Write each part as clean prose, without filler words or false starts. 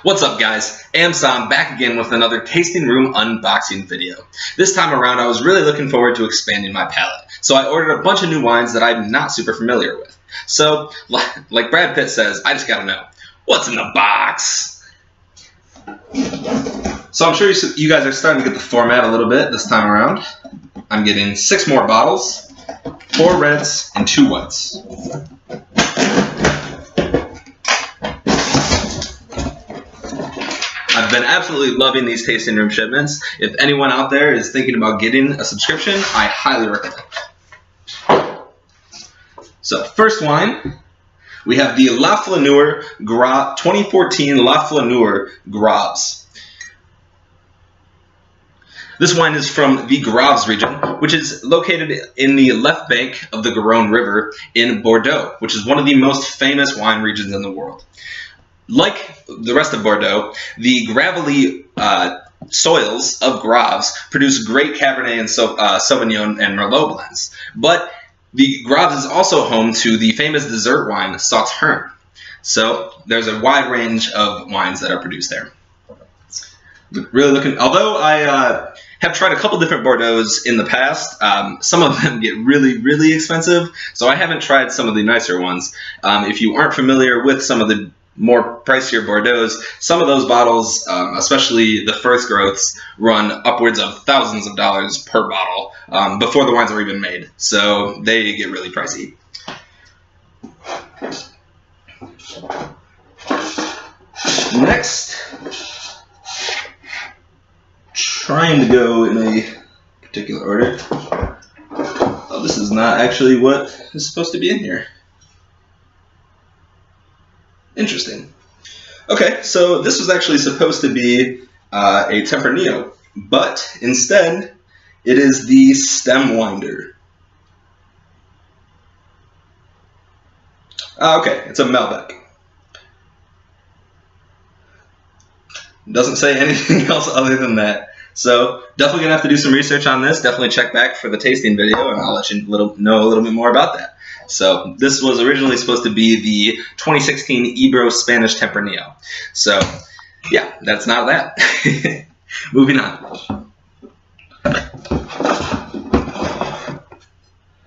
What's up, guys? I'm Somm, back again with another tasting room unboxing video. This time around I was really looking forward to expanding my palate, so I ordered a bunch of new wines that I'm not super familiar with. So, like Brad Pitt says, I just gotta know, what's in the box? So I'm sure you guys are starting to get the format a little bit this time around. I'm getting 6 more bottles, 4 reds and 2 whites. I've been absolutely loving these tasting room shipments. If anyone out there is thinking about getting a subscription, I highly recommend. So, first wine, we have the La Flaneur 2014 La Flaneur Graves. This wine is from the Graves region, which is located in the left bank of the Garonne River in Bordeaux, which is one of the most famous wine regions in the world. Like the rest of Bordeaux, the gravelly soils of Graves produce great Cabernet and Sauvignon and Merlot blends. But the Graves is also home to the famous dessert wine Sauternes. So there's a wide range of wines that are produced there. Really looking. Although I have tried a couple different Bordeaux's in the past, some of them get really, really expensive. So I haven't tried some of the nicer ones. If you aren't familiar with some of the more pricier Bordeaux's, some of those bottles, especially the first growths, run upwards of thousands of dollars per bottle before the wines are even made. So they get really pricey. Next, trying to go in a particular order. Oh, this is not actually what is supposed to be in here. Interesting. Okay, so this was actually supposed to be a Tempranillo, but instead it is the Stem Winder. Okay, it's a Malbec. Doesn't say anything else other than that. So definitely gonna have to do some research on this. Definitely check back for the tasting video, and I'll let you know a little bit more about that. So this was originally supposed to be the 2016 Ebro Spanish Tempranillo. So yeah, that's not that. Moving on.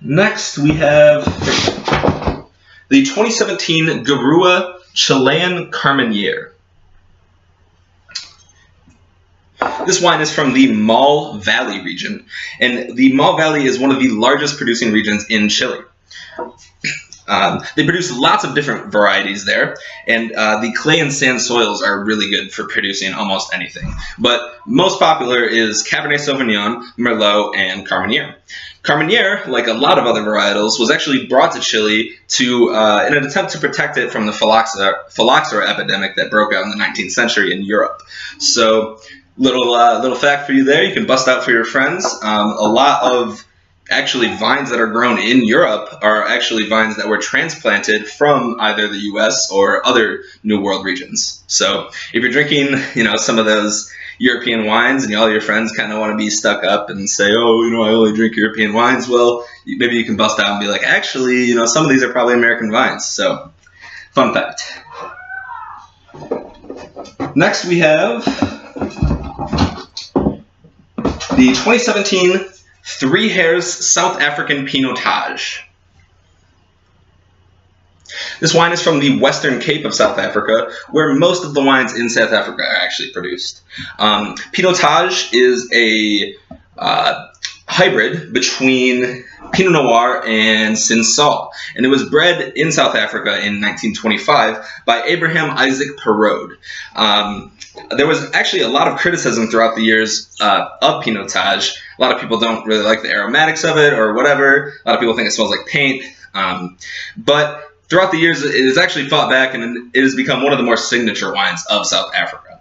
Next we have the 2017 Garua Chilean Carmenere. This wine is from the Mal Valley region, and the Mal Valley is one of the largest producing regions in Chile. They produce lots of different varieties there, and the clay and sand soils are really good for producing almost anything. But most popular is Cabernet Sauvignon, Merlot, and Carmenere. Carmenere, like a lot of other varietals, was actually brought to Chile in an attempt to protect it from the phylloxera epidemic that broke out in the 19th century in Europe. So, little fact for you there, you can bust out for your friends. A lot of actually vines that are grown in Europe are actually vines that were transplanted from either the US or other New World regions. So if you're drinking, some of those European wines and all your friends kind of want to be stuck up and say, oh, I only drink European wines, well, maybe you can bust out and be like, actually, some of these are probably American vines. So, fun fact. Next we have the 2017 Three Hairs South African Pinotage. This wine is from the Western Cape of South Africa, where most of the wines in South Africa are actually produced. Pinotage is a hybrid between Pinot Noir and Cinsault, and it was bred in South Africa in 1925 by Abraham Isaac Perrault. There was actually a lot of criticism throughout the years of Pinotage. A lot of people don't really like the aromatics of it or whatever. A lot of people think it smells like paint. But throughout the years, it has actually fought back, and it has become one of the more signature wines of South Africa.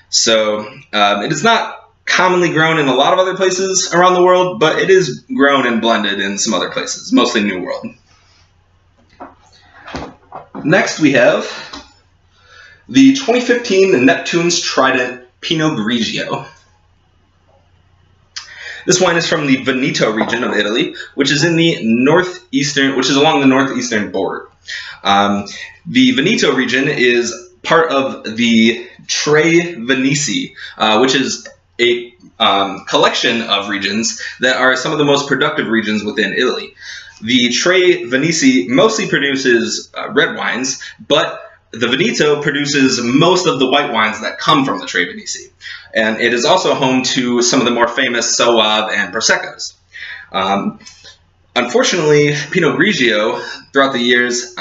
So it is not commonly grown in a lot of other places around the world, but it is grown and blended in some other places, mostly New World. Next we have the 2015 Neptune's Trident Pinot Grigio. This wine is from the Veneto region of Italy, which is along the northeastern border. The Veneto region is part of the Tre Veneti, which is a collection of regions that are some of the most productive regions within Italy. The Tre Veneti mostly produces red wines, but the Veneto produces most of the white wines that come from the Tre Veneti. And it is also home to some of the more famous Soave and Proseccos. Unfortunately, Pinot Grigio, throughout the years,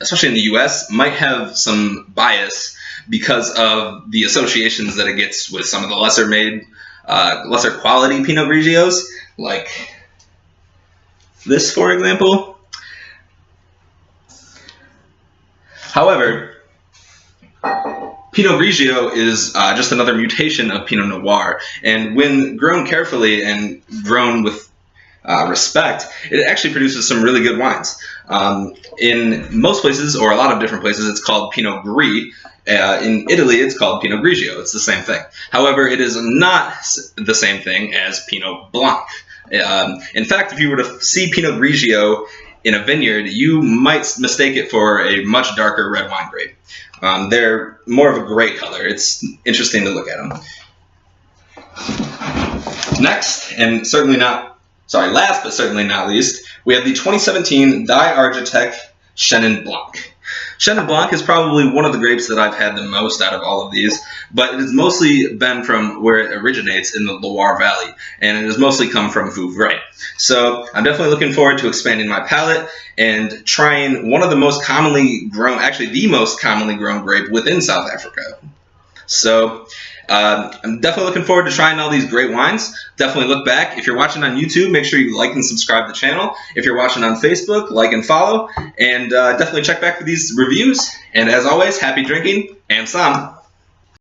especially in the US, might have some bias because of the associations that it gets with some of the lesser quality Pinot Grigios, like this, for example. However, Pinot Grigio is just another mutation of Pinot Noir, and when grown carefully and grown with respect, it actually produces some really good wines. In most places, or a lot of different places, it's called Pinot Gris. In Italy, it's called Pinot Grigio. It's the same thing. However, it is not the same thing as Pinot Blanc. In fact, if you were to see Pinot Grigio in a vineyard, you might mistake it for a much darker red wine grape. They're more of a gray color. It's interesting to look at them. Next, and last but certainly not least, we have the 2017 D'Argentec Chenin Blanc. Chenin Blanc is probably one of the grapes that I've had the most out of all of these, but it has mostly been from where it originates in the Loire Valley, and it has mostly come from Vouvray. So I'm definitely looking forward to expanding my palate and trying one of the most commonly grown, actually the most commonly grown grape within South Africa. So I'm definitely looking forward to trying all these great wines. Definitely look back. If you're watching on YouTube, make sure you like and subscribe to the channel. If you're watching on Facebook, like and follow. And definitely check back for these reviews. And as always, happy drinking and Somm.